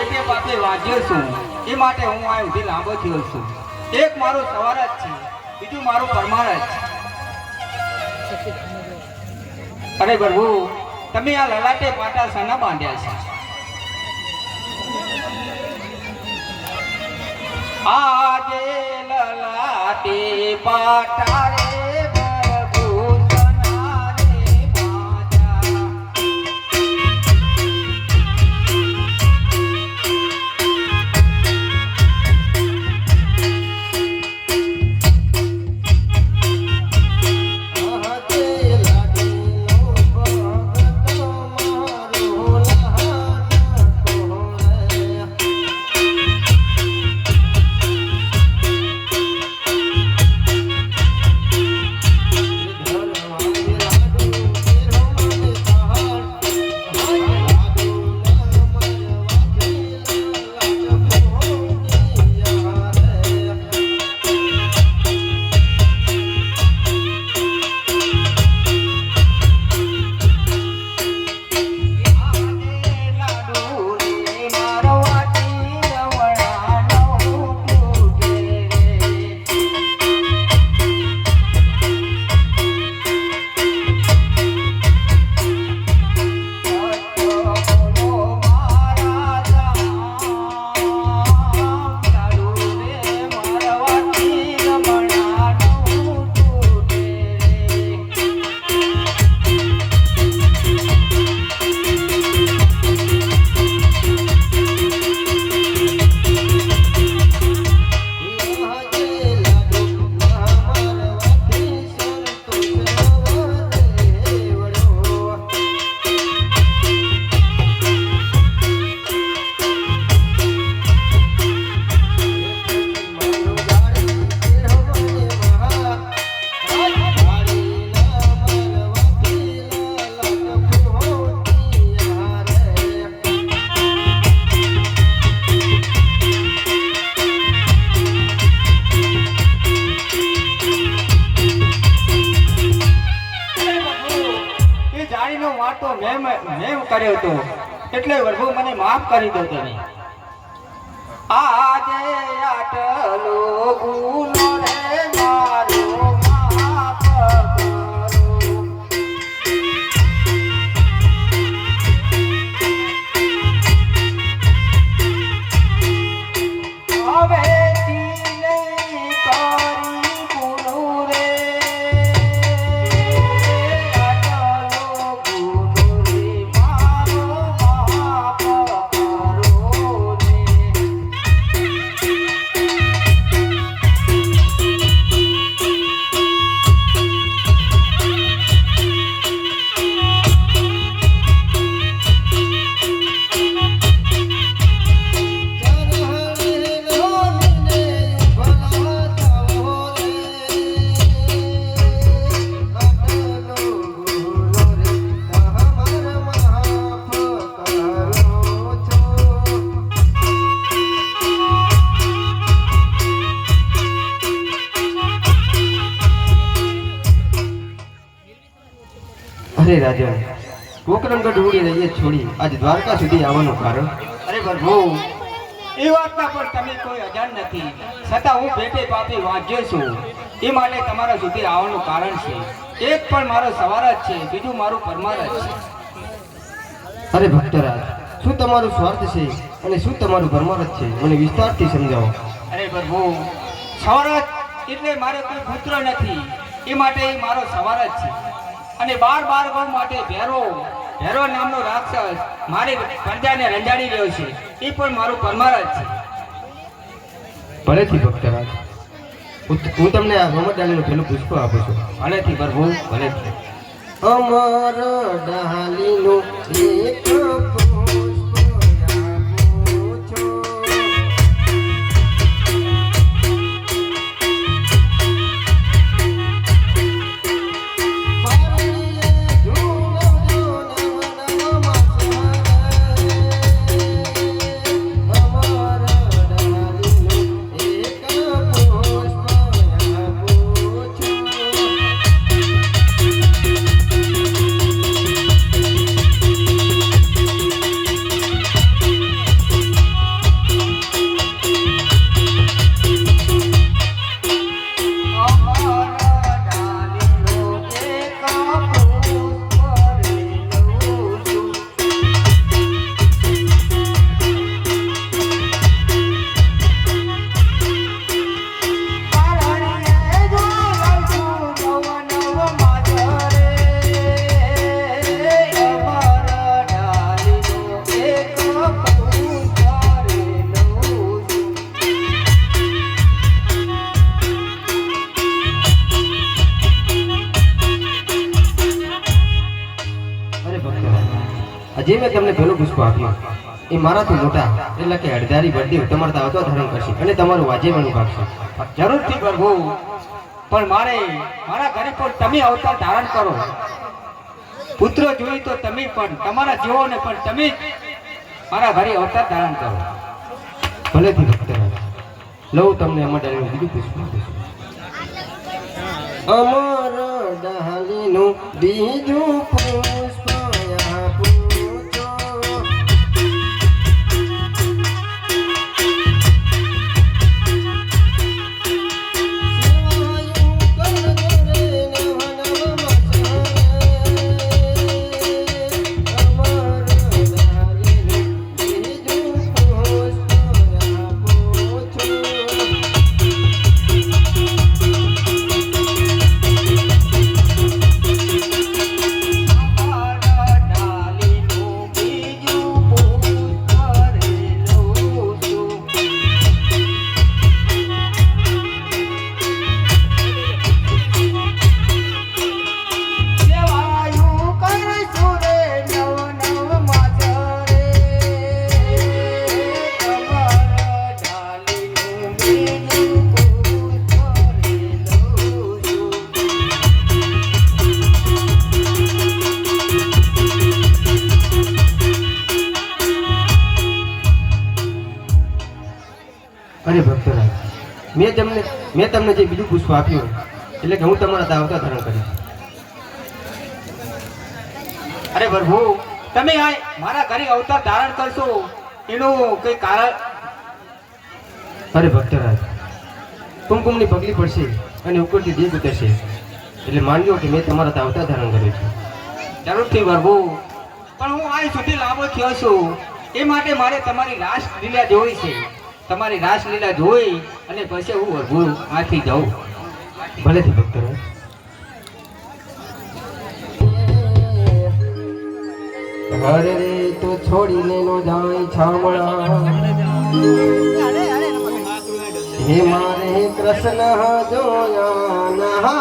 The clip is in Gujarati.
પેટે પાપે વાજ્યો છું એ માટે હું આ ઉધી લાંબો થયો છું. એક મારું સવાર જ છે, બીજું મારું પરમાર જ છે. અરે પ્રભુ, તમે આ લલાટે પાટા શાના બાંધ્યા છે? આજે લલાટે પાટા રે કર્યો હતો એટલે પ્રભુ મને માફ કરી દો તમે. આજે આટલો ગુનો રે મારો માફ કરો. હવે અરે રાજા, કોકરમગઢ ઉડી રહીએ છોડી આજ દ્વારકા સુધી આવવાનું કારણ? અરે પ્રભુ, એ વાતના પર તમે કોઈ અજાણ નથી, છતાં હું પેટે પાપે વાંચ્યો છું એ માટે તમારા સુધી આવવાનું કારણ છે. એક પણ મારો સવાર જ છે, બીજું મારું પરમાર જ છે. અરે ભક્તરાજ, શું તમારું સ્વાર્થ છે અને શું તમારું પરમાર જ છે? મને વિસ્તારથી સમજાવો. અરે પ્રભુ, સવાર એટલે મારે કોઈ પુત્ર નથી એ માટે એ મારો સવાર જ છે. અને 12 ગૌ માટે ભેરો નામનો રાક્ષસ મારી પ્રજાને રંજાડી રહ્યો છે, એ પણ મારું પરમાર જ છે. ભલેથી ભક્તરાજ, હું તમને આ રોમડાલીનું પેલું પુષ્પ આપું છું. ભલેથી પ્રભુ, ભલેથી. અમર ડાલીનું એક જે મેં તમને પહેલું પુષ્પ આપ્યું એ મારાથી મોટા એટલે કે અડધારી બળદેવ તમારા તાવતો ધારણ કરશે અને તમારું વાજેવાનું ભાગશે. જરૂરથી પ્રભુ, પણ મારા ઘરે પણ તમે અવતાર ધારણ કરો. પુત્રો જોઈએ તો તમે પણ, તમારા જીવોને પણ તમે જ મારા ઘરે અવતાર ધારણ કરો. ભલેથી ભક્તરાજ, લઉં તમને અમર ડાલીનું બીજું પુષ્પ આપું છું. અમર ડાલીનું બીજું પુષ્પ આપું છું. અરે ભક્તરાજ, મેં તમને જે બીજું પુષ્પ આપ્યું એટલે કે હું તમારા દાવતા ધારણ કરીશ. અરે પ્રભુ, તમે મારા ઘરે અવતાર ધારણ કરશો એનું કઈ કારણ? અરે ભક્તરાજ, કુમકુમની પગલી પડશે અને ઉપરથી દેગ ઉતરશે એટલે માનજો કે મેં તમારા દાવતા ધારણ કર્યું છે. જરૂરથી પ્રભુ, પણ હું અહીં સુધી લાંબો થયો છું એ માટે મારે તમારી રાસલીલા જોઈ છે. તમારી રાસલીલા જોઈ અને પછી હું પ્રભુ આથી જાઉં. ભલેથી ભક્તરાજ. હરે રે તો છોડીને નો જાય છામણા, હે મારે કૃષ્ણ જોયા ના